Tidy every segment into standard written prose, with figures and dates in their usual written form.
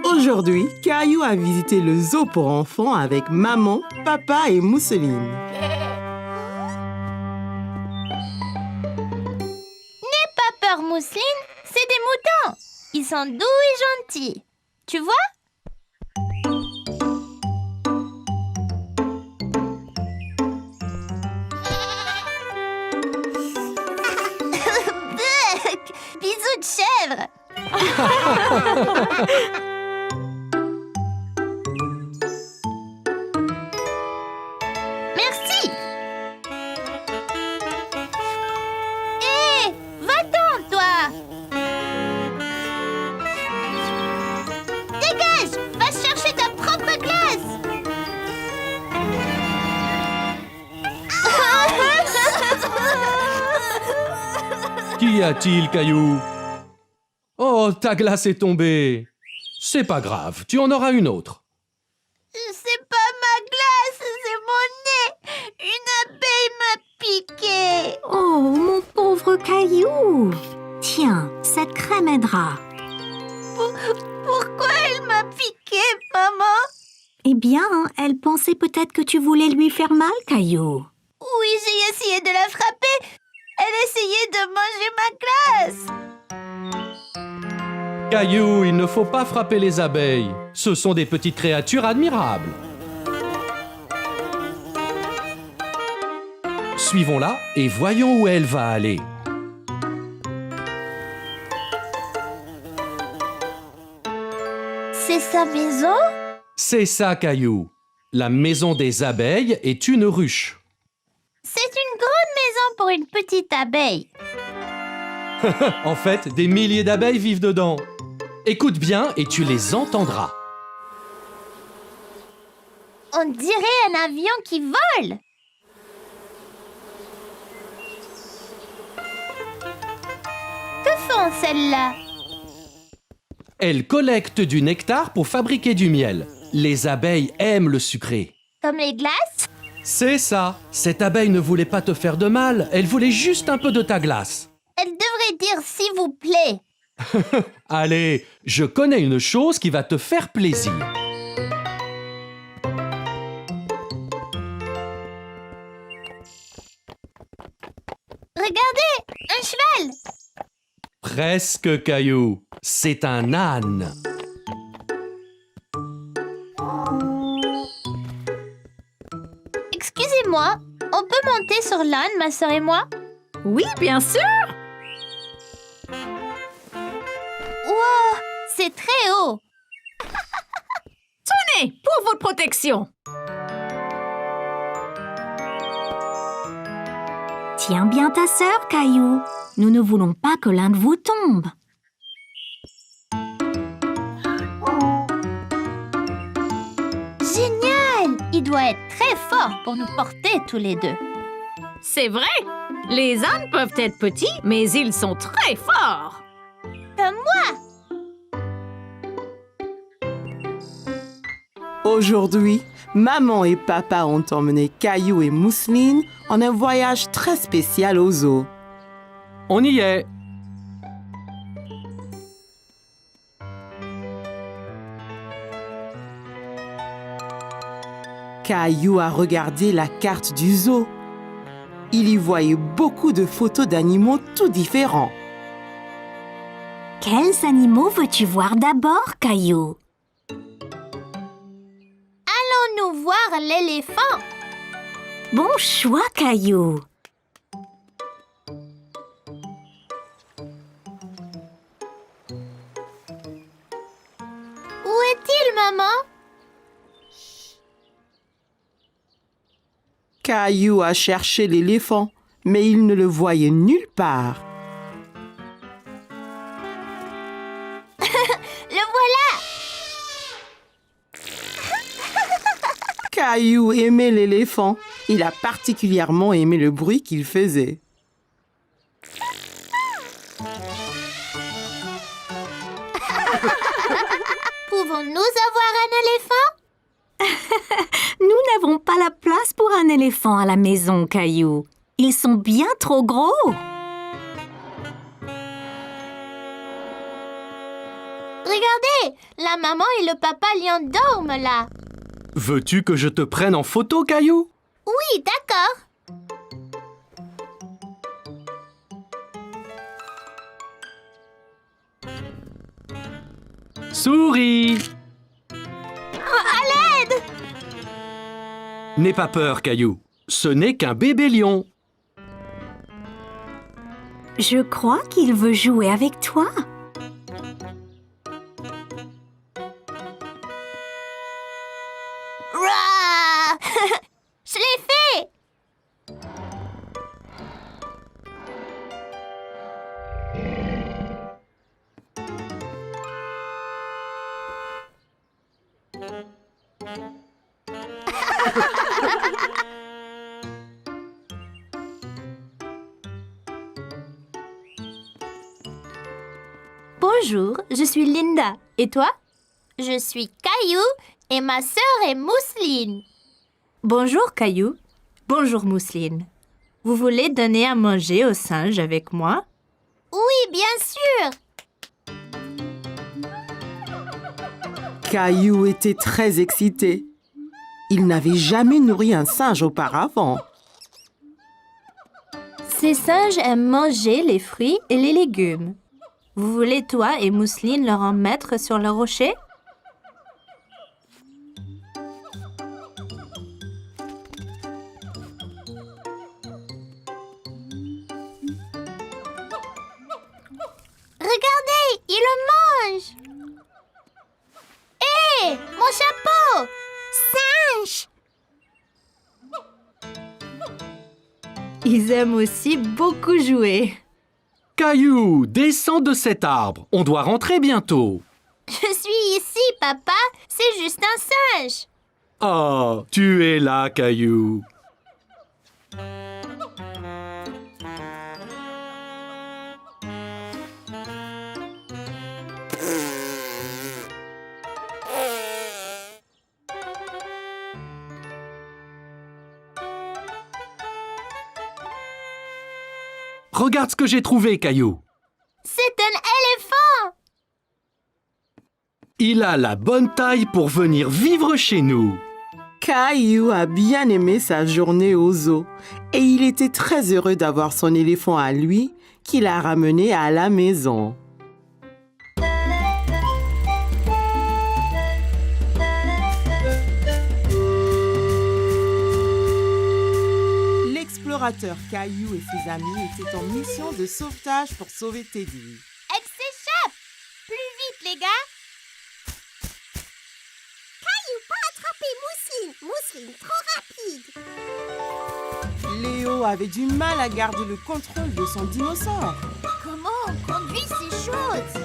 Aujourd'hui, Caillou a visité le zoo pour enfants avec maman, papa et Mousseline. N'aie pas peur, Mousseline, c'est des moutons. Ils sont doux et gentils. Tu vois? Bisous de chèvre. Merci. Hé, va-t'en, toi. Dégage, va chercher ta propre glace. Qu'y a-t-il, Caillou? Oh, ta glace est tombée. C'est pas grave, tu en auras une autre. C'est pas ma glace, c'est mon nez. Une abeille m'a piqué. Oh, mon pauvre Caillou! Tiens, cette crème aidera. Pourquoi elle m'a piqué, maman? Eh bien, elle pensait peut-être que tu voulais lui faire mal, Caillou. Oui, j'ai essayé de la frapper. Elle essayait de manger ma glace. Caillou, il ne faut pas frapper les abeilles. Ce sont des petites créatures admirables. Suivons-la et voyons où elle va aller. C'est sa maison? C'est ça, Caillou. La maison des abeilles est une ruche. C'est une grande maison pour une petite abeille. En fait, des milliers d'abeilles vivent dedans. Écoute bien et tu les entendras. On dirait un avion qui vole. Que font celles-là? Elles collectent du nectar pour fabriquer du miel. Les abeilles aiment le sucré. Comme les glaces? C'est ça. Cette abeille ne voulait pas te faire de mal. Elle voulait juste un peu de ta glace. Elle devrait dire s'il vous plaît. Allez, je connais une chose qui va te faire plaisir. Regardez, un cheval. Presque, Caillou. C'est un âne. Excusez-moi, on peut monter sur l'âne, ma sœur et moi? Oui, bien sûr! Wow, c'est très haut. Tenez, pour votre protection! Tiens bien ta sœur, Caillou. Nous ne voulons pas que l'un de vous tombe. Génial! Il doit être très fort pour nous porter tous les deux. C'est vrai! Les ânes peuvent être petits, mais ils sont très forts! Comme moi! Aujourd'hui, maman et papa ont emmené Caillou et Mousseline en un voyage très spécial au zoo. On y est. Caillou a regardé la carte du zoo. Il y voyait beaucoup de photos d'animaux tout différents. Quels animaux veux-tu voir d'abord, Caillou? Allons-nous voir l'éléphant? Bon choix, Caillou. Où est-il, maman? Caillou a cherché l'éléphant, mais il ne le voyait nulle part. Le voilà! Caillou aimait l'éléphant. Il a particulièrement aimé le bruit qu'il faisait. Pouvons-nous avoir un éléphant? Nous n'avons pas la place pour un éléphant à la maison, Caillou. Ils sont bien trop gros. Regardez, La maman et le papa lion dorment là. Veux-tu que je te prenne en photo, Caillou? Oui, d'accord. Souris! À l'aide! N'aie pas peur, Caillou. Ce n'est qu'un bébé lion. Je crois qu'il veut jouer avec toi. Rah! Je l'ai fait! Bonjour, je suis Linda. Et toi? Je suis Caillou et ma sœur est Mousseline. Bonjour Caillou. Bonjour Mousseline. Vous voulez donner à manger aux singes avec moi? Oui, bien sûr. Caillou était très excité. Il n'avait jamais nourri un singe auparavant. Ces singes aiment manger les fruits et les légumes. Vous voulez, toi et Mousseline, leur en mettre sur le rocher? Regardez, il le mange. Hé, mon chapeau! Singe! Ils aiment aussi beaucoup jouer. Caillou, descends de cet arbre. On doit rentrer bientôt. Je suis ici, papa. C'est juste un singe. Oh, tu es là, Caillou. Regarde ce que j'ai trouvé, Caillou. C'est un éléphant. Il a la bonne taille pour venir vivre chez nous. Caillou a bien aimé sa journée au zoo et il était très heureux d'avoir son éléphant à lui qu'il a ramené à la maison. L'explorateur Caillou et ses amis étaient en mission de sauvetage pour sauver Teddy. Elle s'échappe. Plus vite, les gars. Caillou, pas attraper Mousseline. Mousseline, trop rapide. Léo avait du mal à garder le contrôle de son dinosaure. Comment on conduit ces choses?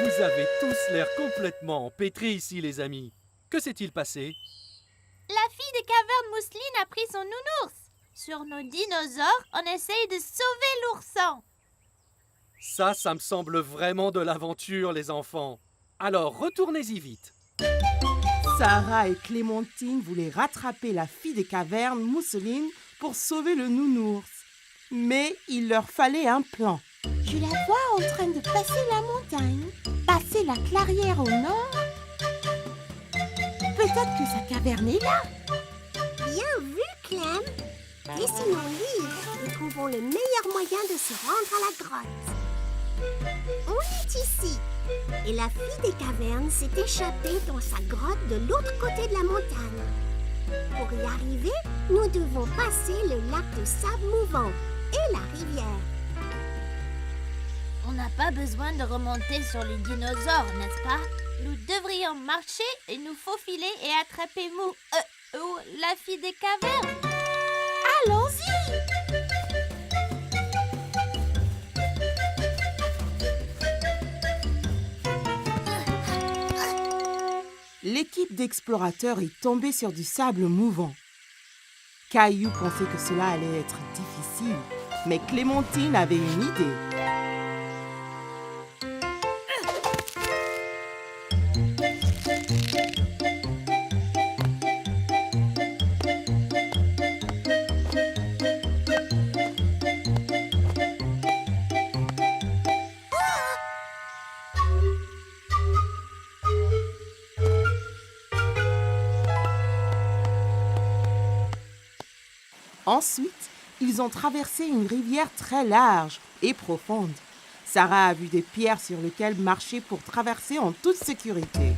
Vous avez tous l'air complètement empêtrés ici, les amis. Que s'est-il passé? La fille des cavernes Mousseline a pris son nounours. Sur nos dinosaures, on essaye de sauver l'ourson. Ça me semble vraiment de l'aventure, les enfants. Alors, retournez-y vite. Sarah et Clémentine voulaient rattraper la fille des cavernes, Mousseline, pour sauver le nounours. Mais il leur fallait un plan. Je la vois en train de passer la montagne, passer la clairière au nord. Peut-être que sa caverne est là. Bien vu, Clem. Dessinons livre et trouvons le meilleur moyen de se rendre à la grotte. On est ici. Et la fille des cavernes s'est échappée dans sa grotte de l'autre côté de la montagne. Pour y arriver, nous devons passer le lac de sable mouvant et la rivière. On n'a pas besoin de remonter sur les dinosaures, n'est-ce pas? Nous devrions marcher et nous faufiler et attraper la fille des cavernes. Allons-y! L'équipe d'explorateurs est tombée sur du sable mouvant. Caillou pensait que cela allait être difficile, mais Clémentine avait une idée. Ensuite, ils ont traversé une rivière très large et profonde. Sarah a vu des pierres sur lesquelles marcher pour traverser en toute sécurité.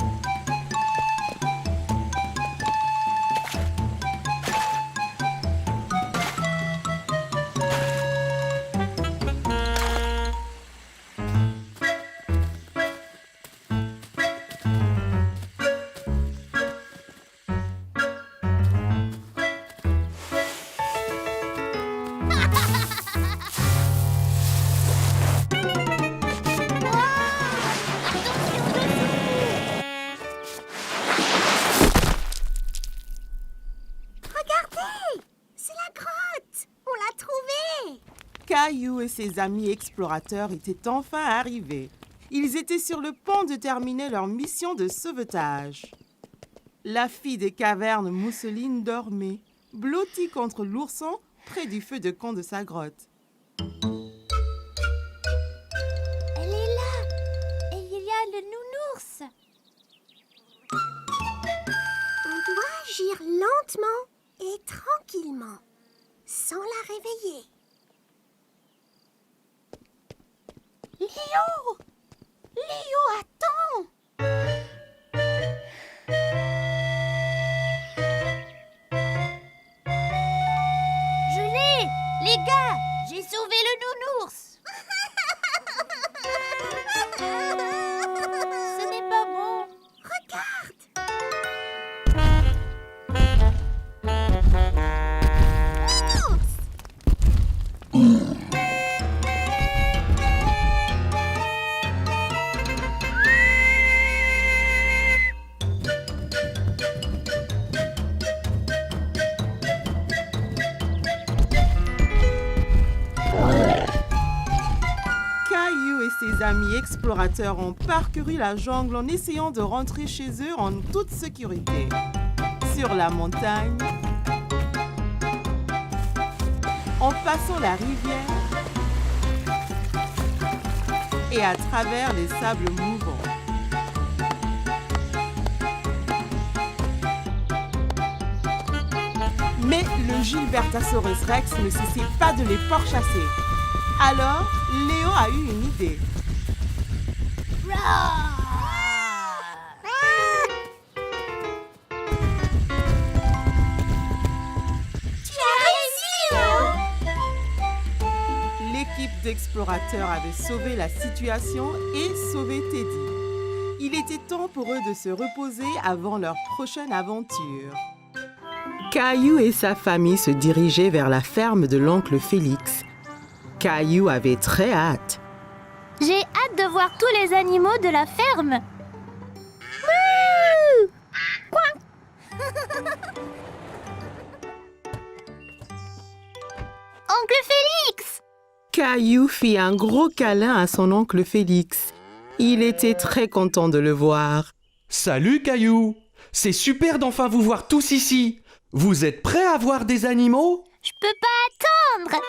C'est la grotte! On l'a trouvée! Caillou et ses amis explorateurs étaient enfin arrivés. Ils étaient sur le point de terminer leur mission de sauvetage. La fille des cavernes, Mousseline, dormait, blottie contre l'ourson près du feu de camp de sa grotte. Elle est là. Et il y a le nounours. On doit agir lentement et tranquillement, sans la réveiller. Léo! Léo, attends! Je l'ai! Les gars, j'ai sauvé le nounours! Ce n'est pas bon! Caillou et ses amis explorateurs ont parcouru la jungle en essayant de rentrer chez eux en toute sécurité. Sur la montagne, en passant la rivière et à travers les sables mouvants. Mais le Gilbertosaurus Rex ne cessait pas de les pourchasser. Alors, Léo a eu une idée. L'équipe d'explorateurs avait sauvé la situation et sauvé Teddy. Il était temps pour eux de se reposer avant leur prochaine aventure. Caillou et sa famille se dirigeaient vers la ferme de l'oncle Félix. Caillou avait très hâte. J'ai hâte de voir tous les animaux de la ferme. Oncle Félix! Caillou fit un gros câlin à son oncle Félix. Il était très content de le voir. Salut Caillou! C'est super d'enfin vous voir tous ici. Vous êtes prêts à voir des animaux? Je peux pas attendre!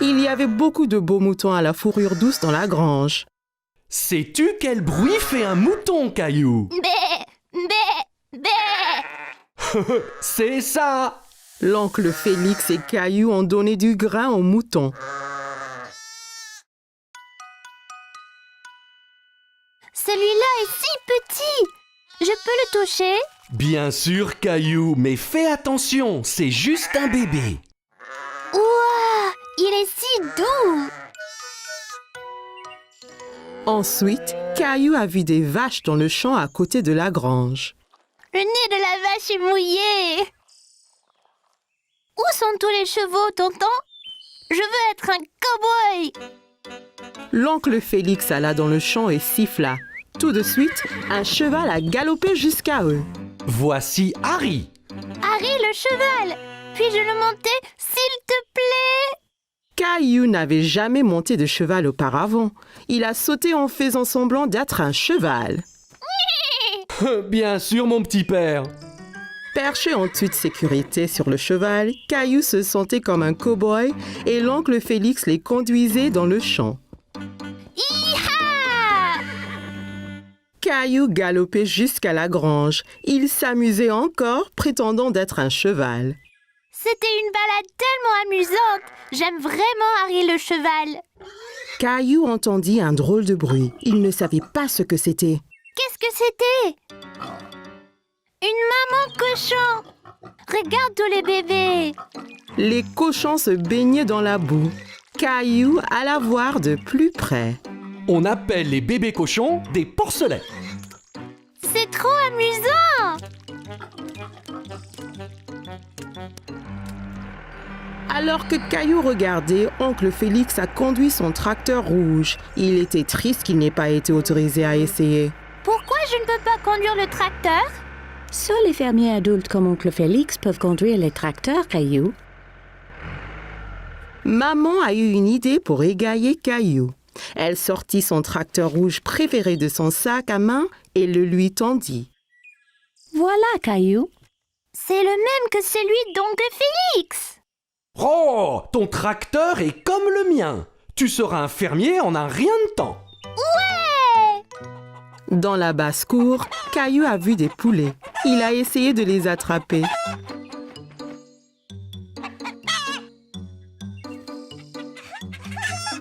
Il y avait beaucoup de beaux moutons à la fourrure douce dans la grange. Sais-tu quel bruit fait un mouton, Caillou? Bé! Bé! Bé! C'est ça! L'oncle Félix et Caillou ont donné du grain aux moutons. Celui-là est si petit! Je peux le toucher? Bien sûr, Caillou, mais fais attention, c'est juste un bébé. Ouah! Il est si doux! Ensuite, Caillou a vu des vaches dans le champ à côté de la grange. Le nez de la vache est mouillé! Où sont tous les chevaux, tonton? Je veux être un cow-boy! L'oncle Félix alla dans le champ et siffla. Tout de suite, un cheval a galopé jusqu'à eux. Voici Harry. Harry, le cheval! Puis-je le monter, s'il te plaît? Caillou n'avait jamais monté de cheval auparavant. Il a sauté en faisant semblant d'être un cheval. Bien sûr, mon petit père. Perché en toute sécurité sur le cheval, Caillou se sentait comme un cow-boy et l'oncle Félix les conduisait dans le champ. Hi-ha! Caillou galopait jusqu'à la grange. Il s'amusait encore, prétendant d'être un cheval. C'était une balade tellement amusante. J'aime vraiment Harry le cheval. Caillou entendit un drôle de bruit. Il ne savait pas ce que c'était. Qu'est-ce que c'était? Une maman cochon. Regarde tous les bébés. Les cochons se baignaient dans la boue. Caillou alla voir de plus près. On appelle les bébés cochons des porcelets. C'est trop amusant. Alors que Caillou regardait, oncle Félix a conduit son tracteur rouge. Il était triste qu'il n'ait pas été autorisé à essayer. Pourquoi je ne peux pas conduire le tracteur? Seuls les fermiers adultes comme oncle Félix peuvent conduire les tracteurs, Caillou. Maman a eu une idée pour égayer Caillou. Elle sortit son tracteur rouge préféré de son sac à main et le lui tendit. Voilà, Caillou. C'est le même que celui d'oncle Félix. Oh, ton tracteur est comme le mien. Tu seras un fermier en un rien de temps. Dans la basse-cour, Caillou a vu des poulets. Il a essayé de les attraper.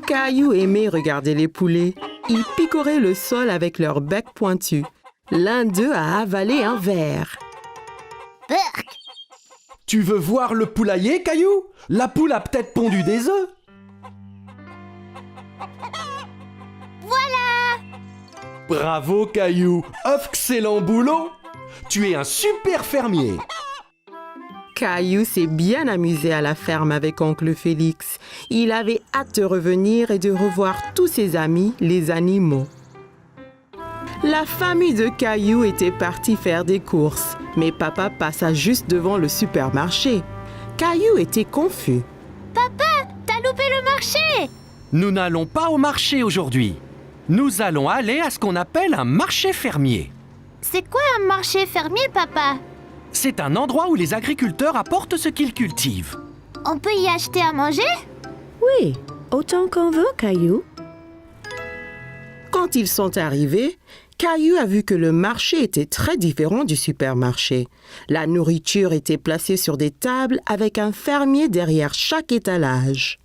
Caillou aimait regarder les poulets. Ils picoraient le sol avec leur bec pointu. L'un d'eux a avalé un verre. Berk. Tu veux voir le poulailler, Caillou? La poule a peut-être pondu des œufs. Bravo, Caillou. Excellent boulot. Tu es un super fermier. Caillou s'est bien amusé à la ferme avec oncle Félix. Il avait hâte de revenir et de revoir tous ses amis, les animaux. La famille de Caillou était partie faire des courses, mais papa passa juste devant le supermarché. Caillou était confus. T'as loupé le marché. Nous n'allons pas au marché aujourd'hui. Nous allons aller à ce qu'on appelle un marché fermier. C'est quoi un marché fermier, papa? C'est un endroit où les agriculteurs apportent ce qu'ils cultivent. On peut y acheter à manger? Oui, autant qu'on veut, Caillou. Quand ils sont arrivés, Caillou a vu que le marché était très différent du supermarché. La nourriture était placée sur des tables avec un fermier derrière chaque étalage.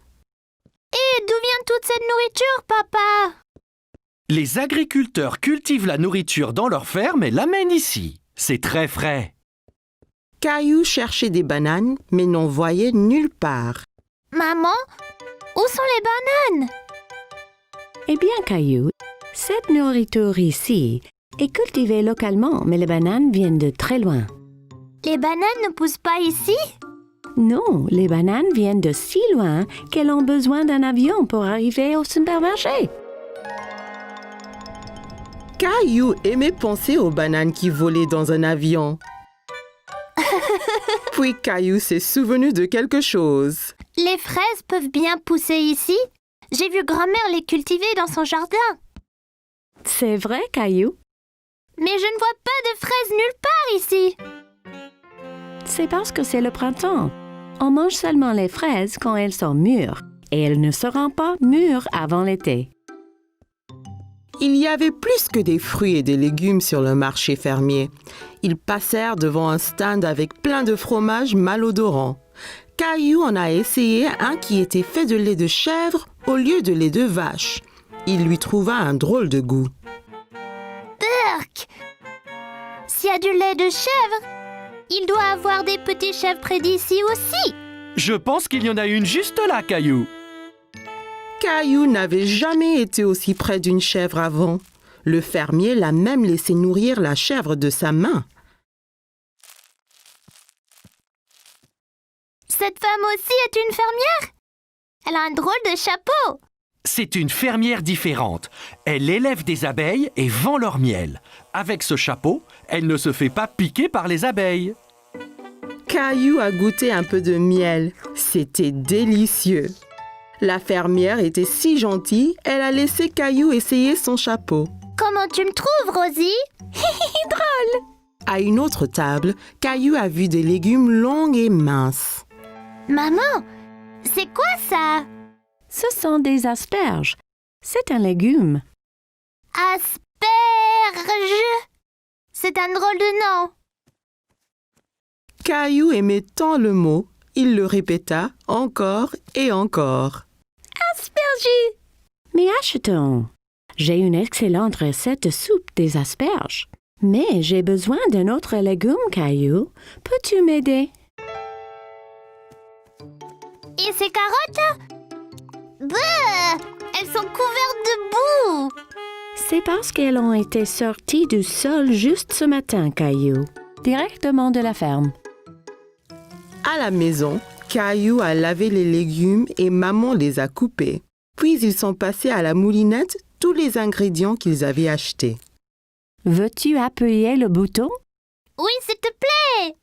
Et d'où vient toute cette nourriture, papa? Les agriculteurs cultivent la nourriture dans leur ferme et l'amènent ici. C'est très frais. Caillou cherchait des bananes, mais n'en voyait nulle part. Maman, où sont les bananes? Eh bien, Caillou, cette nourriture ici est cultivée localement, mais les bananes viennent de très loin. Les bananes ne poussent pas ici? Non, les bananes viennent de si loin qu'elles ont besoin d'un avion pour arriver au supermarché. Caillou aimait penser aux bananes qui volaient dans un avion. Puis Caillou s'est souvenu de quelque chose. Les fraises peuvent bien pousser ici? J'ai vu grand-mère les cultiver dans son jardin. C'est vrai, Caillou. Mais je ne vois pas de fraises nulle part ici. C'est parce que c'est le printemps. On mange seulement les fraises quand elles sont mûres, et elles ne seront pas mûres avant l'été. Il y avait plus que des fruits et des légumes sur le marché fermier. Ils passèrent devant un stand avec plein de fromages malodorants. Caillou en a essayé un qui était fait de lait de chèvre au lieu de lait de vache. Il lui trouva un drôle de goût. Berk! S'il y a du lait de chèvre, il doit avoir des petits chèvres près d'ici aussi. Je pense qu'il y en a une juste là, Caillou. Caillou n'avait jamais été aussi près d'une chèvre avant. Le fermier l'a même laissé nourrir la chèvre de sa main. Cette femme aussi est une fermière? Elle a un drôle de chapeau. C'est une fermière différente. Elle élève des abeilles et vend leur miel. Avec ce chapeau, elle ne se fait pas piquer par les abeilles. Caillou a goûté un peu de miel. C'était délicieux. La fermière était si gentille, elle a laissé Caillou essayer son chapeau. Comment tu me trouves, Rosie? Drôle. À une autre table, Caillou a vu des légumes longs et minces. Maman, c'est quoi ça? Ce sont des asperges. C'est un légume. C'est un drôle de nom. Caillou aimait tant le mot, il le répéta encore et encore. Asperges! Mais achetons. J'ai une excellente recette de soupe des asperges. Mais j'ai besoin d'un autre légume, Caillou. Peux-tu m'aider? Et ces carottes? Bleu! Elles sont couvertes de boue. C'est parce qu'elles ont été sorties du sol juste ce matin, Caillou. Directement de la ferme. À la maison, Caillou a lavé les légumes et maman les a coupés. Puis ils sont passés à la moulinette tous les ingrédients qu'ils avaient achetés. Veux-tu appuyer le bouton? Oui, s'il te plaît.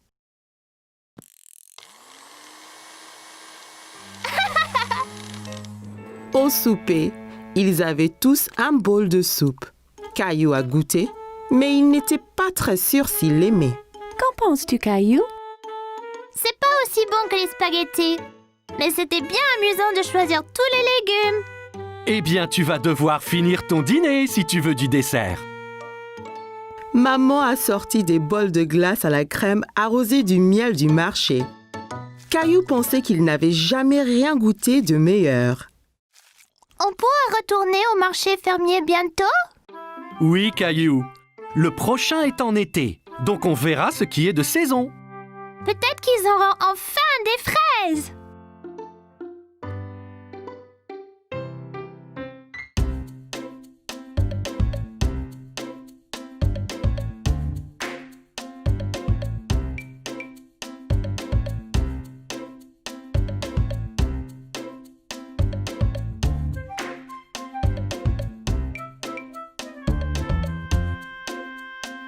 Au souper, ils avaient tous un bol de soupe. Caillou a goûté, mais il n'était pas très sûr s'il l'aimait. Qu'en penses-tu, Caillou? C'est pas aussi bon que les spaghettis. Mais c'était bien amusant de choisir tous les légumes. Eh bien, tu vas devoir finir ton dîner si tu veux du dessert. Maman a sorti des bols de glace à la crème arrosés du miel du marché. Caillou pensait qu'il n'avait jamais rien goûté de meilleur. On pourra retourner au marché fermier bientôt? Oui, Caillou. Le prochain est en été, donc on verra ce qui est de saison. Peut-être qu'ils auront enfin des fraises.